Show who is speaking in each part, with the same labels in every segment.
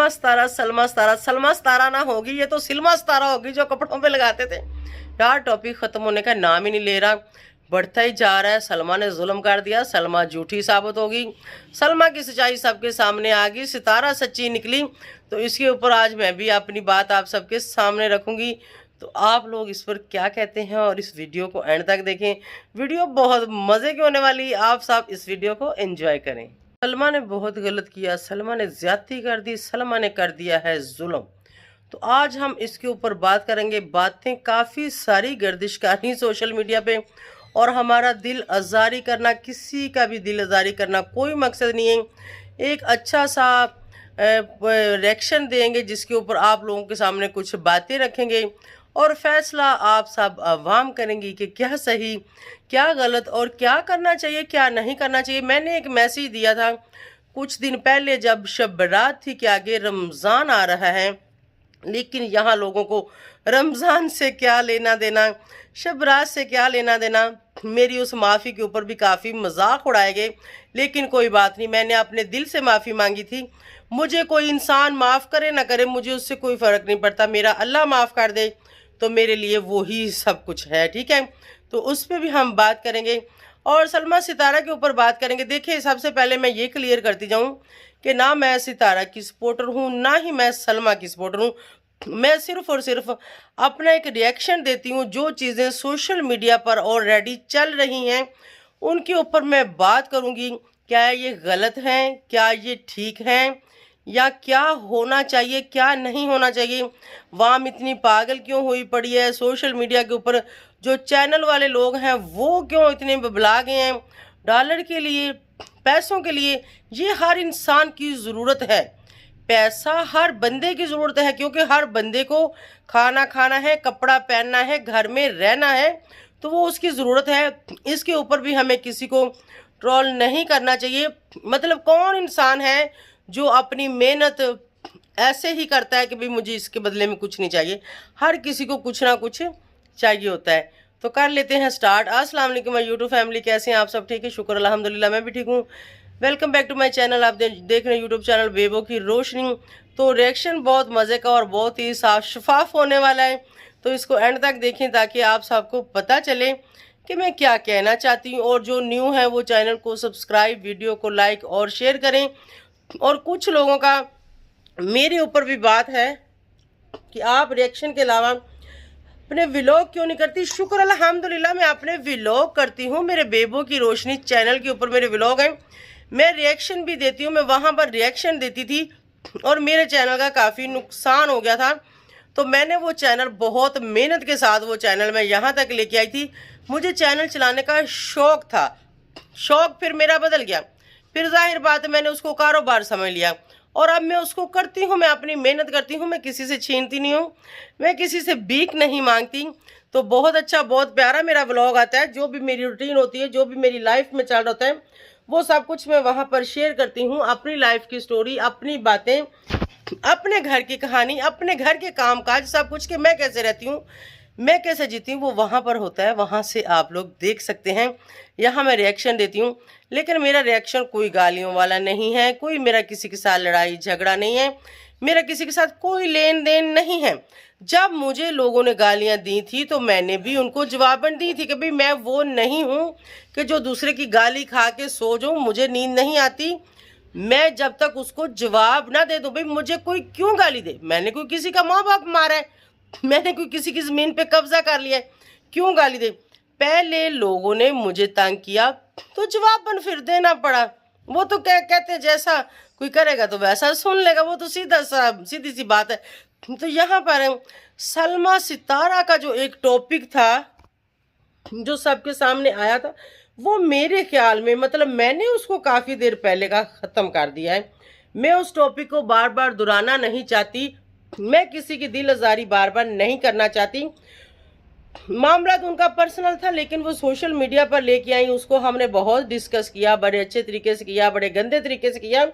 Speaker 1: सलमा सितारा ना होगी, ये तो सिल्मा सितारा होगी जो कपड़ों पे लगाते थे यार। टॉपिक खत्म होने का नाम ही नहीं ले रहा, बढ़ता ही जा रहा है। सलमा ने जुल्म कर दिया, सलमा झूठी साबित होगी, सलमा की सच्चाई सबके सामने आ गई, सितारा सच्ची निकली। तो इसके ऊपर आज मैं भी अपनी बात आप सबके सामने रखूंगी। तो आप लोग इस पर क्या कहते हैं और इस वीडियो को एंड तक देखें, वीडियो बहुत मज़े की होने वाली। आप सब इस वीडियो को एंजॉय करें। सलमा ने बहुत गलत किया, सलमा ने ज्यादती कर दी, सलमा ने कर दिया है जुल्म। तो आज हम इसके ऊपर बात करेंगे। बातें काफ़ी सारी गर्दिश कर रही सोशल मीडिया पे, और हमारा दिल आज़ारी करना, किसी का भी दिल आज़ारी करना कोई मकसद नहीं है। एक अच्छा सा रिएक्शन देंगे जिसके ऊपर आप लोगों के सामने कुछ बातें रखेंगे और फैसला आप सब आवाम करेंगी कि क्या सही क्या गलत और क्या करना चाहिए क्या नहीं करना चाहिए। मैंने एक मैसेज दिया था कुछ दिन पहले जब शब बारात थी कि आगे रमज़ान आ रहा है, लेकिन यहाँ लोगों को रमज़ान से क्या लेना देना, शब बारात से क्या लेना देना। मेरी उस माफ़ी के ऊपर भी काफ़ी मजाक उड़ाए गए, लेकिन कोई बात नहीं, मैंने अपने दिल से माफ़ी मांगी थी। मुझे कोई इंसान माफ़ करे ना करे, मुझे उससे कोई फ़र्क नहीं पड़ता। मेरा अल्लाह माफ़ कर दे तो मेरे लिए वो ही सब कुछ है, ठीक है। तो उस पर भी हम बात करेंगे और सलमा सितारा के ऊपर बात करेंगे। देखिए, सबसे पहले मैं ये क्लियर करती जाऊँ कि ना मैं सितारा की सपोर्टर हूँ, ना ही मैं सलमा की सपोर्टर हूँ। मैं सिर्फ और सिर्फ अपना एक रिएक्शन देती हूँ। जो चीज़ें सोशल मीडिया पर ऑलरेडी चल रही हैं उनके ऊपर मैं बात करूँगी। क्या ये गलत हैं, क्या ये ठीक हैं, या क्या होना चाहिए क्या नहीं होना चाहिए। वाम इतनी पागल क्यों हुई पड़ी है सोशल मीडिया के ऊपर। जो चैनल वाले लोग हैं वो क्यों इतने बबला गए हैं डॉलर के लिए, पैसों के लिए। ये हर इंसान की ज़रूरत है, पैसा हर बंदे की ज़रूरत है, क्योंकि हर बंदे को खाना खाना है, कपड़ा पहनना है, घर में रहना है, तो वो उसकी ज़रूरत है। इसके ऊपर भी हमें किसी को ट्रोल नहीं करना चाहिए। मतलब कौन इंसान है जो अपनी मेहनत ऐसे ही करता है कि भाई मुझे इसके बदले में कुछ नहीं चाहिए। हर किसी को कुछ ना कुछ चाहिए होता है। तो कर लेते हैं स्टार्ट। अस्सलाम वालेकुम माय यूट्यूब फैमिली, कैसे हैं आप सब? ठीक है, शुक्र अल्हम्दुलिल्लाह, मैं भी ठीक हूँ। Welcome back to my channel. आप देख रहे हैं यूट्यूब चैनल बेबो की रोशनी। तो रिएक्शन बहुत मज़े का और बहुत ही साफ शफाफ होने वाला है, तो इसको एंड तक देखें ताकि आप सबको पता चले कि मैं क्या कहना चाहती हूँ। और जो न्यू है वो चैनल को सब्सक्राइब, वीडियो को लाइक और शेयर करें। और कुछ लोगों का मेरे ऊपर भी बात है कि आप रिएक्शन के अलावा अपने व्लॉग क्यों नहीं करती। शुक्र अल्हम्दुलिल्लाह, मैं अपने व्लॉग करती हूँ। मेरे बेबो की रोशनी चैनल के ऊपर मेरे व्लॉग हैं, मैं रिएक्शन भी देती हूँ। मैं वहाँ पर रिएक्शन देती थी और मेरे चैनल का काफ़ी नुकसान हो गया था, तो मैंने वो चैनल बहुत मेहनत के साथ वो चैनल मैं यहाँ तक लेके आई थी। मुझे चैनल चलाने का शौक़ था, शौक़ फिर मेरा बदल गया, फिर जाहिर बात है मैंने उसको कारोबार समझ लिया और अब मैं उसको करती हूँ। मैं अपनी मेहनत करती हूँ, मैं किसी से छीनती नहीं हूँ, मैं किसी से भीख नहीं मांगती। तो बहुत अच्छा बहुत प्यारा मेरा व्लॉग आता है। जो भी मेरी रूटीन होती है, जो भी मेरी लाइफ में चल रहा होता है, वो सब कुछ मैं वहाँ पर शेयर करती हूँ। अपनी लाइफ की स्टोरी, अपनी बातें, अपने घर की कहानी, अपने घर के काम काज, सब कुछ कि मैं कैसे रहती हूँ, मैं कैसे जीती हूँ, वो वहाँ पर होता है। वहाँ से आप लोग देख सकते हैं। यहाँ मैं रिएक्शन देती हूँ, लेकिन मेरा रिएक्शन कोई गालियों वाला नहीं है, कोई मेरा किसी के साथ लड़ाई झगड़ा नहीं है, मेरा किसी के साथ कोई लेन देन नहीं है। जब मुझे लोगों ने गालियाँ दी थी तो मैंने भी उनको जवाबन दी थी कि भाई मैं वो नहीं हूँ कि जो दूसरे की गाली खा के सो जाऊँ। मुझे नींद नहीं आती, मैं जब तक उसको जवाब ना दे दूँ भाई मुझे कोई क्यों गाली दे। मैंने कोई किसी का माँ बाप मारा है, मैंने कोई किसी की ज़मीन पे कब्जा कर लिया है, क्यों गाली दे। पहले लोगों ने मुझे तंग किया तो जवाबन फिर देना पड़ा। वो तो कहते हैं जैसा कोई करेगा तो वैसा सुन लेगा, वो तो सीधी सी बात है। तो यहाँ पर सलमा सितारा का जो एक टॉपिक था जो सबके सामने आया था, वो मेरे ख्याल में मतलब मैंने उसको काफ़ी देर पहले का ख़त्म कर दिया है। मैं उस टॉपिक को बार बार दोहराना नहीं चाहती, मैं किसी की दिल आज़ारी बार बार नहीं करना चाहती। मामला तो उनका पर्सनल था, लेकिन वो सोशल मीडिया पर लेके आई, उसको हमने बहुत डिस्कस किया, बड़े अच्छे तरीके से किया, बड़े गंदे तरीके से किया।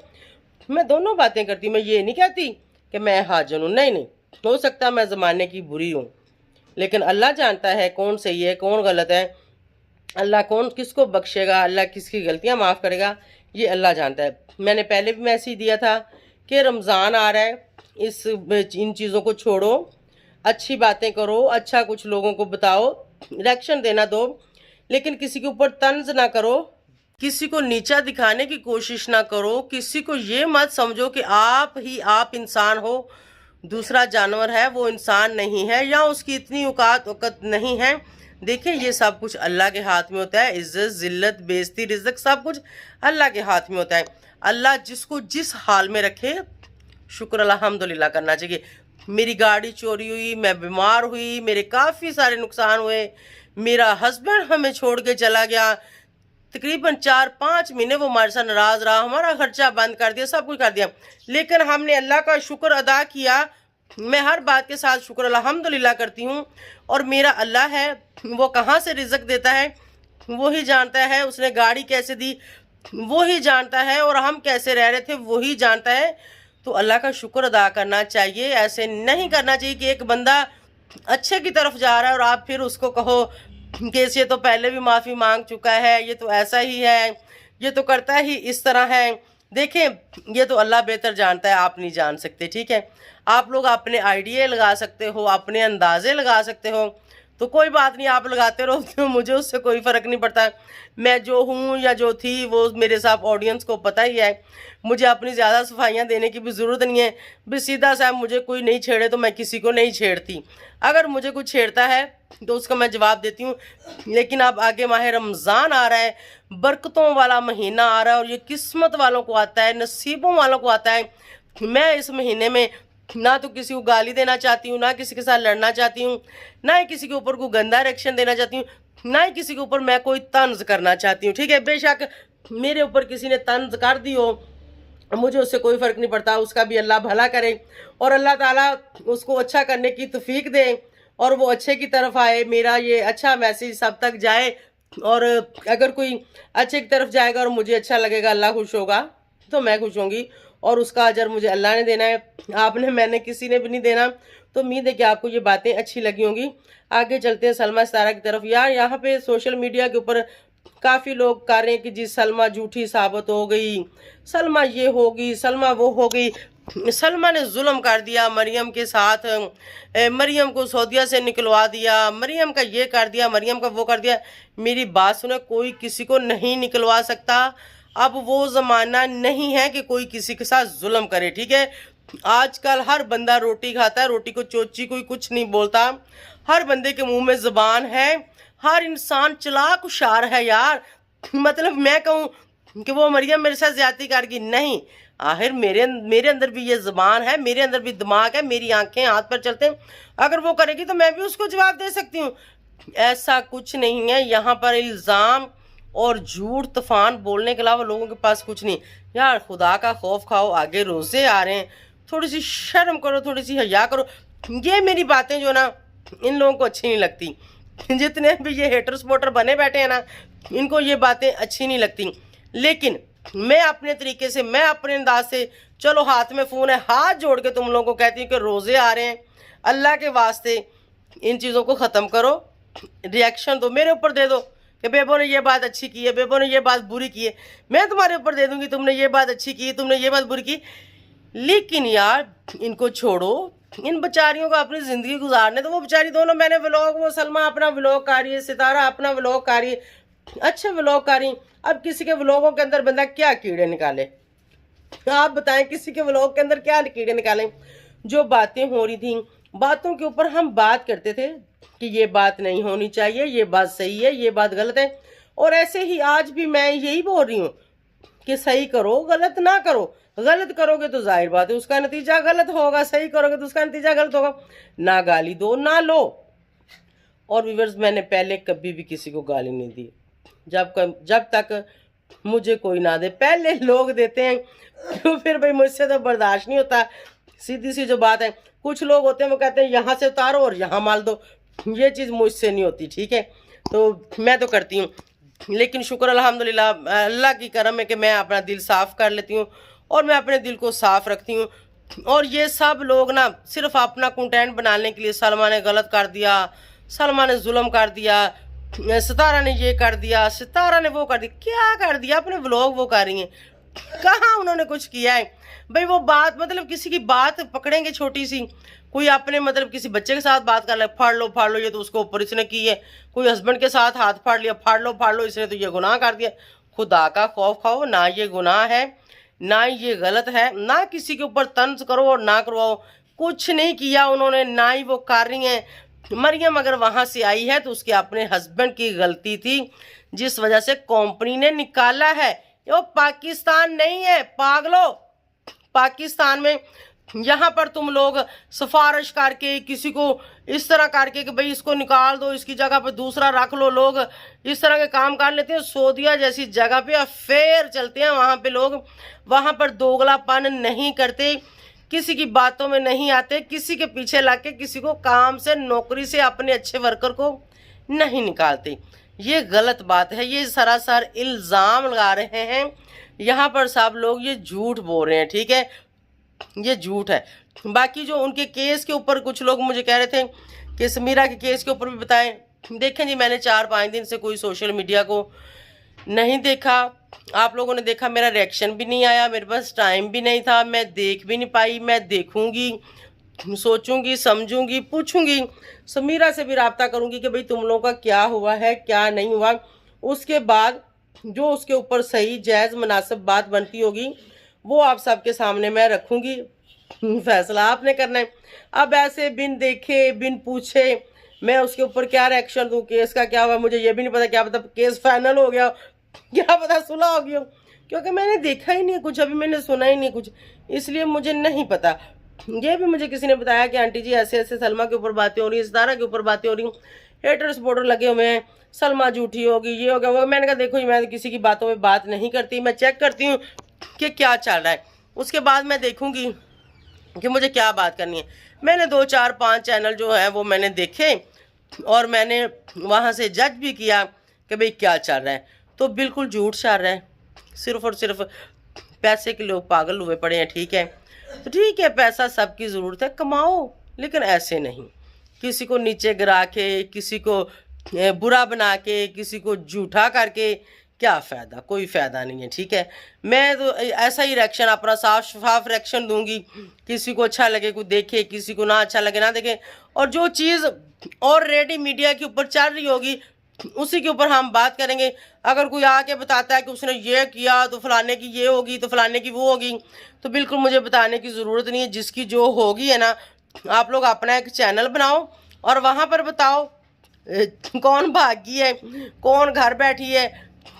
Speaker 1: मैं दोनों बातें करती, मैं ये नहीं कहती कि मैं हाजिर हूँ, नहीं, हो सकता मैं ज़माने की बुरी हूँ, लेकिन अल्लाह जानता है कौन सही है कौन गलत है। अल्लाह कौन किसको बख्शेगा, अल्लाह किसकी गलतियाँ माफ़ करेगा, ये अल्लाह जानता है। मैंने पहले भी मैसेज दिया था कि रमज़ान आ रहा है, इन चीज़ों को छोड़ो, अच्छी बातें करो, अच्छा कुछ लोगों को बताओ, रिएक्शन देना दो, लेकिन किसी के ऊपर तंज ना करो, किसी को नीचा दिखाने की कोशिश ना करो, किसी को ये मत समझो कि आप इंसान हो, दूसरा जानवर है, वो इंसान नहीं है, या उसकी इतनी औकात नहीं है। देखिए, ये सब कुछ अल्लाह के हाथ में होता है। इज्जत, जिल्लत, बेइज्जती, रिज़्क सब कुछ अल्लाह के हाथ में होता है। अल्लाह जिसको जिस हाल में रखे, शुक्र अल्हम्दुलिल्लाह करना चाहिए। मेरी गाड़ी चोरी हुई, मैं बीमार हुई, मेरे काफ़ी सारे नुकसान हुए, मेरा हस्बैंड हमें छोड़ के चला गया, तकरीबन 4-5 महीने वो हमारे साथ नाराज़ रहा, हमारा खर्चा बंद कर दिया, सब कुछ कर दिया, लेकिन हमने अल्लाह का शुक्र अदा किया। मैं हर बात के साथ शुक्र अल्हम्दुलिल्लाह करती हूँ। और मेरा अल्लाह है, वो कहाँ से रिज़्क देता है वो ही जानता है, उसने गाड़ी कैसे दी वो ही जानता है, और हम कैसे रह रहे थे वो ही जानता है। तो अल्लाह का शुक्र अदा करना चाहिए। ऐसे नहीं करना चाहिए कि एक बंदा अच्छे की तरफ जा रहा है और आप फिर उसको कहो कि ये तो पहले भी माफ़ी मांग चुका है, ये तो ऐसा ही है, ये तो करता ही इस तरह है। देखें, ये तो अल्लाह बेहतर जानता है, आप नहीं जान सकते, ठीक है। आप लोग अपने आइडिया लगा सकते हो, अपने अंदाजे लगा सकते हो, तो कोई बात नहीं, आप लगाते रहो, तो मुझे उससे कोई फ़र्क नहीं पड़ता। मैं जो हूँ या जो थी वो मेरे साथ ऑडियंस को पता ही है। मुझे अपनी ज़्यादा सफाइयाँ देने की भी ज़रूरत नहीं है। भी सीधा सा मुझे कोई नहीं छेड़े तो मैं किसी को नहीं छेड़ती, अगर मुझे कुछ छेड़ता है तो उसका मैं जवाब देती हूँ। लेकिन अब आगे माह रमज़ान आ रहा है, बरकतों वाला महीना आ रहा है, और ये किस्मत वालों को आता है, नसीबों वालों को आता है। मैं इस महीने में ना तो किसी को गाली देना चाहती हूँ, ना किसी के साथ लड़ना चाहती हूँ, ना ही किसी के ऊपर कोई गंदा रिएक्शन देना चाहती हूँ, ना ही किसी के ऊपर मैं कोई तंज करना चाहती हूँ, ठीक है। बेशक मेरे ऊपर किसी ने तंज कर दी हो, मुझे उससे कोई फ़र्क नहीं पड़ता, उसका भी अल्लाह भला करे और अल्लाह ताला उसको अच्छा करने की तौफीक दे और वो अच्छे की तरफ आए। मेरा ये अच्छा मैसेज सब तक जाए, और अगर कोई अच्छे की तरफ जाएगा और मुझे अच्छा लगेगा, अल्लाह खुश होगा तो मैं खुश होंगी, और उसका अजर मुझे अल्लाह ने देना है, मैंने किसी ने भी नहीं देना। तो उम्मीद है कि आपको ये बातें अच्छी लगी होंगी। आगे चलते हैं सलमा सितारा की तरफ। यार, यहाँ पे सोशल मीडिया के ऊपर काफ़ी लोग कह रहे हैं कि जी सलमा झूठी साबित हो गई, सलमा ये होगी, सलमा वो हो गई। सलमा ने जुल्म कर दिया मरियम के साथ, मरियम को सऊदीया से निकलवा दिया, मरियम का ये कर दिया, मरियम का वो कर दिया। मेरी बात सुने, कोई किसी को नहीं निकलवा सकता। अब वो ज़माना नहीं है कि कोई किसी के साथ जुल्म करे, ठीक है। आजकल हर बंदा रोटी खाता है, रोटी को चोची कोई कुछ नहीं बोलता, हर बंदे के मुंह में ज़बान है, हर इंसान चालाक होशियार है यार। मतलब मैं कहूँ कि वो मरियम मेरे साथ ज्यादती कर गई, नहीं, आखिर मेरे अंदर भी ये ज़बान है, मेरे अंदर भी दिमाग है, मेरी आंखें हाथ पर चलते हैं, अगर वो करेगी तो मैं भी उसको जवाब दे सकती हूँ। ऐसा कुछ नहीं है, यहाँ पर इल्ज़ाम और झूठ तूफान बोलने के अलावा लोगों के पास कुछ नहीं। यार, खुदा का खौफ खाओ, आगे रोज़े आ रहे हैं, थोड़ी सी शर्म करो, थोड़ी सी हया करो। ये मेरी बातें जो ना इन लोगों को अच्छी नहीं लगती, जितने भी ये हेटर सपोर्टर बने बैठे हैं ना, इनको ये बातें अच्छी नहीं लगती। लेकिन मैं अपने तरीके से, मैं अपने अंदाज से, चलो हाथ में फ़ोन है, हाथ जोड़ के तुम लोगों को कहती हूँ कि रोज़े आ रहे हैं, अल्लाह के वास्ते इन चीज़ों को ख़त्म करो। रिएक्शन दो, मेरे ऊपर दे दो कि बेबो ने ये बात अच्छी की है, बेबो ने ये बात बुरी की है, मैं तुम्हारे ऊपर दे दूँगी, तुमने ये बात अच्छी की, तुमने ये बात बुरी की। लेकिन यार, इनको छोड़ो, इन बेचारियों को अपनी ज़िंदगी गुजारने तो। वो बेचारी दोनों, मैंने व्लॉग, वो सलमा अपना व्लॉग कर रही है, सितारा अपना व्लॉग कर रही है, अच्छे व्लॉग कर रही। अब किसी के व्लॉगों के अंदर बंदा क्या कीड़े निकाले, आप बताएं, किसी के व्लॉग के अंदर क्या कीड़े निकालें। जो बातें हो रही थी, बातों के ऊपर हम बात करते थे कि ये बात नहीं होनी चाहिए, ये बात सही है, ये बात गलत है, और ऐसे ही आज भी मैं यही बोल रही हूँ कि सही करो, गलत ना करो। गलत करोगे तो जाहिर बात है उसका नतीजा गलत होगा, सही करोगे तो उसका नतीजा गलत होगा। ना गाली दो, ना लो। और व्यूअर्स, मैंने पहले कभी भी किसी को गाली नहीं दी, जब तक मुझे कोई ना दे। पहले लोग देते हैं तो फिर भाई मुझसे तो बर्दाश्त नहीं होता। सीधी सी जो बात है, कुछ लोग होते हैं वो कहते हैं यहाँ से उतारो और यहाँ माल दो, ये चीज़ मुझसे नहीं होती, ठीक है। तो मैं तो करती हूँ, लेकिन शुक्र अल्हम्दुलिल्लाह, अल्लाह की करम है कि मैं अपना दिल साफ़ कर लेती हूँ, और मैं अपने दिल को साफ़ रखती हूँ। और ये सब लोग ना सिर्फ अपना कंटेंट बनाने के लिए, सलमा ने गलत कर दिया, सलमा ने जुल्म कर दिया, सितारा ने ये कर दिया, सितारा ने वो कर दिया, क्या कर दिया, अपने व्लॉग वो कर रही हैं, कहाँ उन्होंने कुछ किया है भाई। वो बात मतलब किसी की बात पकड़ेंगे छोटी सी, कोई अपने मतलब किसी बच्चे के साथ बात कर ले, फाड़ लो ये तो उसको ऊपर इसने की है। कोई हस्बैंड के साथ हाथ फाड़ लिया, फाड़ लो इसने तो ये गुनाह कर दिया। खुदा का खौफ खाओ, ना ये गुनाह है ना ये गलत है, ना किसी के ऊपर तंज करो और ना करवाओ। कुछ नहीं किया उन्होंने, ना ही वो कर रही हैं। मरियम अगर वहां से आई है तो उसके अपने हस्बैंड की गलती थी, जिस वजह से कंपनी ने निकाला है। वो पाकिस्तान नहीं है पागलो। पाकिस्तान में यहाँ पर तुम लोग सिफारिश करके किसी को इस तरह करके कि भाई इसको निकाल दो, इसकी जगह पे दूसरा रख लो, लोग इस तरह के काम कर लेते हैं। सऊदीया जैसी जगह पे अफेयर चलते हैं, वहाँ पे लोग वहाँ पर दोगलापन नहीं करते, किसी की बातों में नहीं आते, किसी के पीछे लग के किसी को काम से नौकरी से अपने अच्छे वर्कर को नहीं निकालते। ये गलत बात है, ये सरासर इल्ज़ाम लगा रहे हैं यहाँ पर सब लोग, ये झूठ बोल रहे हैं, ठीक है, ये झूठ है। बाकी जो उनके केस के ऊपर कुछ लोग मुझे कह रहे थे कि समीरा के केस के ऊपर भी बताएं। देखें जी, मैंने 4-5 दिन से कोई सोशल मीडिया को नहीं देखा। आप लोगों ने देखा, मेरा रिएक्शन भी नहीं आया, मेरे पास टाइम भी नहीं था, मैं देख भी नहीं पाई। मैं देखूंगी, सोचूंगी, समझूंगी, पूछूंगी, समीरा से भी राब्ता करूंगी कि भाई तुम लोगों का क्या हुआ है क्या नहीं हुआ। उसके बाद जो उसके ऊपर सही जायज़ मुनासिब बात बनती होगी वो आप सबके सामने मैं रखूंगी, फैसला आपने करना है। अब ऐसे बिन देखे बिन पूछे मैं उसके ऊपर क्या रिएक्शन दूं, केस का क्या हुआ मुझे ये भी नहीं पता, क्या पता केस फाइनल हो गया, क्या पता सुलह हो गया, क्योंकि मैंने देखा ही नहीं कुछ, अभी मैंने सुना ही नहीं कुछ, इसलिए मुझे नहीं पता। ये भी मुझे किसी ने बताया कि आंटी जी ऐसे ऐसे सलमा के ऊपर बातें हो रही, सितारा के ऊपर बातें हो रही, हेटर सपोर्टर लगे हुए हैं, सलमा झूठी होगी, ये हो गया वो। मैंने कहा देखो मैं किसी की बातों में बात नहीं करती, मैं चेक करती हूँ कि क्या चल रहा है, उसके बाद मैं देखूंगी कि मुझे क्या बात करनी है। मैंने 2-4-5 चैनल जो है वो मैंने देखे और मैंने वहाँ से जज भी किया कि भाई क्या चल रहा है, तो बिल्कुल झूठ चल रहा है, सिर्फ और सिर्फ पैसे के लोग पागल हुए पड़े हैं। ठीक है, तो ठीक है, पैसा सबकी ज़रूरत है, कमाओ, लेकिन ऐसे नहीं किसी को नीचे गिरा के, किसी को बुरा बना के, किसी को झूठा करके क्या फ़ायदा, कोई फ़ायदा नहीं है। ठीक है, मैं तो ऐसा ही रिएक्शन अपना साफ शफाफ रिएक्शन दूंगी, किसी को अच्छा लगे कोई देखे, किसी को ना अच्छा लगे ना देखे, और जो चीज़ ऑलरेडी मीडिया के ऊपर चल रही होगी उसी के ऊपर हम बात करेंगे। अगर कोई आके बताता है कि उसने ये किया तो फलाने की ये होगी तो फलाने की वो होगी, तो बिल्कुल मुझे बताने की ज़रूरत नहीं है। जिसकी जो होगी है ना, आप लोग अपना एक चैनल बनाओ और वहाँ पर बताओ कौन भागी है, कौन घर बैठी है,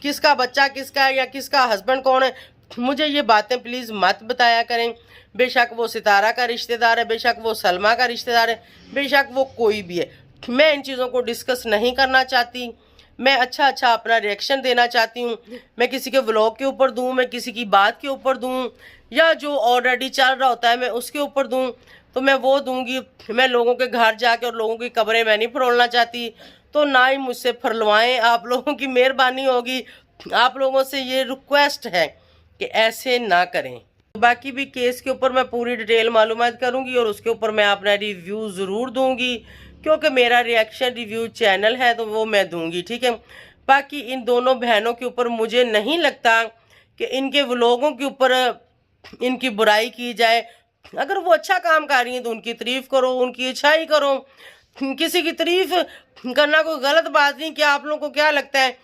Speaker 1: किसका बच्चा किसका है या किसका हस्बैंड कौन है। मुझे ये बातें प्लीज़ मत बताया करें। बेशक वो सितारा का रिश्तेदार है, बेशक वो सलमा का रिश्तेदार है, बेशक वो कोई भी है, मैं इन चीज़ों को डिस्कस नहीं करना चाहती। मैं अच्छा अपना रिएक्शन देना चाहती हूँ। मैं किसी के व्लॉग के ऊपर दूँ, मैं किसी की बात के ऊपर दूँ, या जो ऑलरेडी चल रहा होता है मैं उसके ऊपर दूँ, तो मैं वो दूंगी। मैं लोगों के घर जाके और लोगों की कब्रें मैं नहीं फरोलना चाहती, तो ना ही मुझसे फरलवाएं। आप लोगों की मेहरबानी होगी, आप लोगों से ये रिक्वेस्ट है कि ऐसे ना करें। बाकी भी केस के ऊपर मैं पूरी डिटेल मालूमात करूंगी और उसके ऊपर मैं अपना रिव्यू ज़रूर दूंगी, क्योंकि मेरा रिएक्शन रिव्यू चैनल है तो वो मैं दूंगी। ठीक है, बाकी इन दोनों बहनों के ऊपर मुझे नहीं लगता कि इनके व्लॉगों के ऊपर इनकी बुराई की जाए। अगर वो अच्छा काम कर रही हैं तो उनकी तारीफ़ करो, उनकी अच्छाई करो। किसी की तारीफ़ करना कोई गलत बात नहीं। क्या आप लोगों को क्या लगता है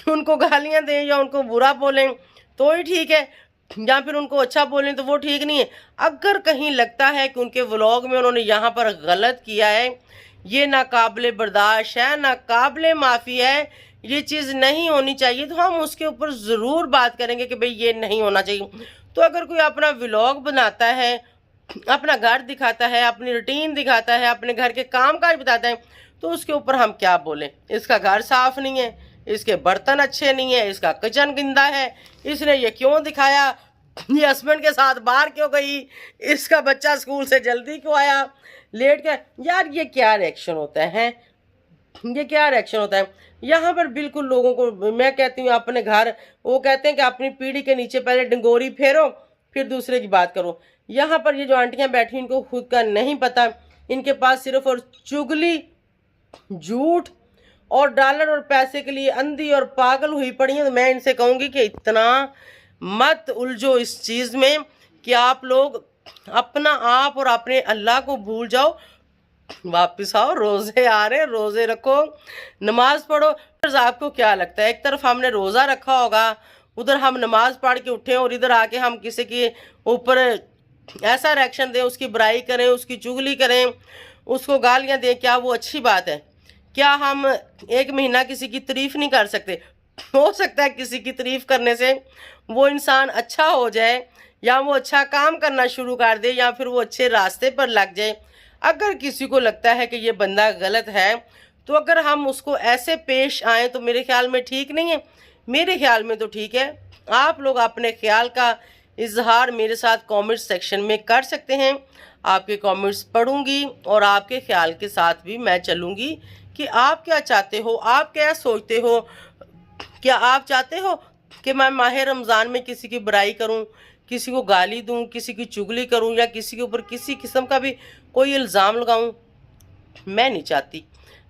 Speaker 1: उनको गालियाँ दें या उनको बुरा बोलें तो ही ठीक है, या फिर उनको अच्छा बोलें तो वो ठीक नहीं है? अगर कहीं लगता है कि उनके व्लॉग में उन्होंने यहाँ पर गलत किया है, ये नाकाबिले बर्दाश्त है, नाकाबिले माफ़ी है, ये चीज़ नहीं होनी चाहिए, तो हम उसके ऊपर ज़रूर बात करेंगे कि भाई ये नहीं होना चाहिए। तो अगर कोई अपना व्लॉग बनाता है, अपना घर दिखाता है, अपनी रूटीन दिखाता है, अपने घर के काम काज बताता है, तो उसके ऊपर हम क्या बोलें? इसका घर साफ़ नहीं है, इसके बर्तन अच्छे नहीं है, इसका किचन गंदा है, इसने ये क्यों दिखाया, ये हस्बैंड के साथ बाहर क्यों गई, इसका बच्चा स्कूल से जल्दी क्यों आया, लेट क्या। यार ये क्या रिएक्शन होता है, ये क्या रिएक्शन होता है? यहाँ पर बिल्कुल लोगों को मैं कहती हूँ अपने घर, वो कहते हैं कि अपनी पीढ़ी के नीचे पहले डंगोरी फेरो फिर दूसरे की बात करो। यहाँ पर ये जो आंटियाँ बैठी इनको खुद का नहीं पता, इनके पास सिर्फ और चुगली, झूठ और डॉलर और पैसे के लिए अंधी और पागल हुई पड़ी हैं। तो मैं इनसे कहूँगी कि इतना मत उलझो इस चीज़ में कि आप लोग अपना आप और अपने अल्लाह को भूल जाओ। वापस आओ, रोज़े आ रहे हैं, रोज़े रखो, नमाज पढ़ो। आपको क्या लगता है, एक तरफ हमने रोज़ा रखा होगा, उधर हम नमाज पढ़ के उठें और इधर आके हम किसी के ऊपर ऐसा रिएक्शन दें, उसकी बुराई करें, उसकी चुगली करें, उसको गालियां दें, क्या वो अच्छी बात है? क्या हम एक महीना किसी की तारीफ नहीं कर सकते? हो सकता है किसी की तारीफ करने से वो इंसान अच्छा हो जाए, या वो अच्छा काम करना शुरू कर दे, या फिर वो अच्छे रास्ते पर लग जाए। अगर किसी को लगता है कि ये बंदा गलत है, तो अगर हम उसको ऐसे पेश आएँ तो मेरे ख्याल में ठीक नहीं है। मेरे ख्याल में तो ठीक है। आप लोग अपने ख्याल का इजहार मेरे साथ कमेंट सेक्शन में कर सकते हैं। आपके कमेंट्स पढ़ूंगी और आपके ख्याल के साथ भी मैं चलूंगी कि आप क्या चाहते हो, आप क्या सोचते हो। क्या आप चाहते हो कि मैं माह रमज़ान में किसी की बुराई करूं, किसी को गाली दूं, किसी की चुगली करूं, या किसी के ऊपर किसी किस्म का भी कोई इल्ज़ाम लगाऊं? मैं नहीं चाहती।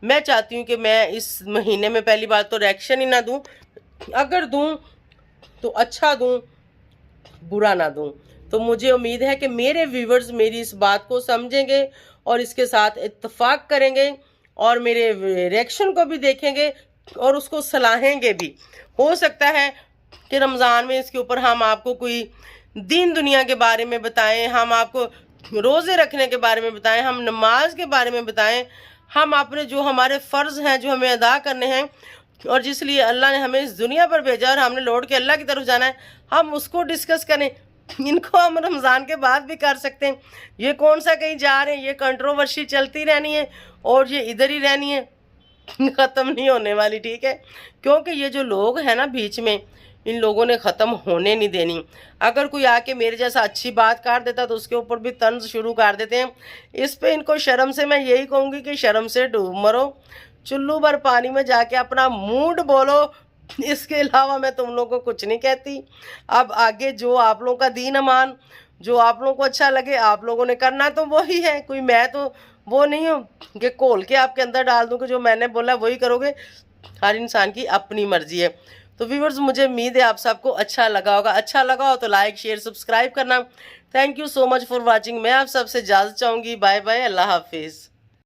Speaker 1: मैं चाहती हूं कि मैं इस महीने में पहली बात तो रिएक्शन ही ना दूं, अगर दूं तो अच्छा दूं, बुरा ना दूं। तो मुझे उम्मीद है कि मेरे व्यूवर्स मेरी इस बात को समझेंगे और इसके साथ इत्तेफाक करेंगे और मेरे रिएक्शन को भी देखेंगे और उसको सलाहेंगे भी। हो सकता है कि रमज़ान में इसके ऊपर हम आपको कोई दीन दुनिया के बारे में बताएं, हम आपको रोज़े रखने के बारे में बताएं, हम नमाज के बारे में बताएं, हम अपने जो हमारे फ़र्ज़ हैं जो हमें अदा करने हैं और जिस लिए अल्लाह ने हमें इस दुनिया पर भेजा और हमने लौट के अल्लाह की तरफ जाना है, हम उसको डिस्कस करें। इनको हम रमज़ान के बाद भी कर सकते हैं। ये कौन सा कहीं जा रहे हैं, ये कंट्रोवर्सी चलती रहनी है और ये इधर ही रहनी है, ख़त्म नहीं होने वाली, ठीक है? क्योंकि ये जो लोग हैं ना बीच में, इन लोगों ने ख़त्म होने नहीं देनी। अगर कोई आके मेरे जैसा अच्छी बात कर देता तो उसके ऊपर भी तंज शुरू कर देते हैं। इस पे इनको शर्म से मैं यही कहूँगी कि शर्म से डूब मरो, चुल्लू भर पानी में जाके अपना मूड बोलो। इसके अलावा मैं तुम लोगों को कुछ नहीं कहती। अब आगे जो आप लोगों का दीन अमान, जो आप लोगों को अच्छा लगे, आप लोगों ने करना तो वही है। कोई मैं तो वो नहीं हूँ कि घोल के आपके अंदर डाल दूँ कि जो मैंने बोला वही करोगे। हर इंसान की अपनी मर्जी है। तो व्यूअर्स, मुझे उम्मीद है आप सबको अच्छा लगा होगा। अच्छा लगा हो तो लाइक शेयर सब्सक्राइब करना। Thank you so much for watching. मैं आप सबसे इजाज़त चाहूँगी। बाय बाय, अल्लाह हाफिज़।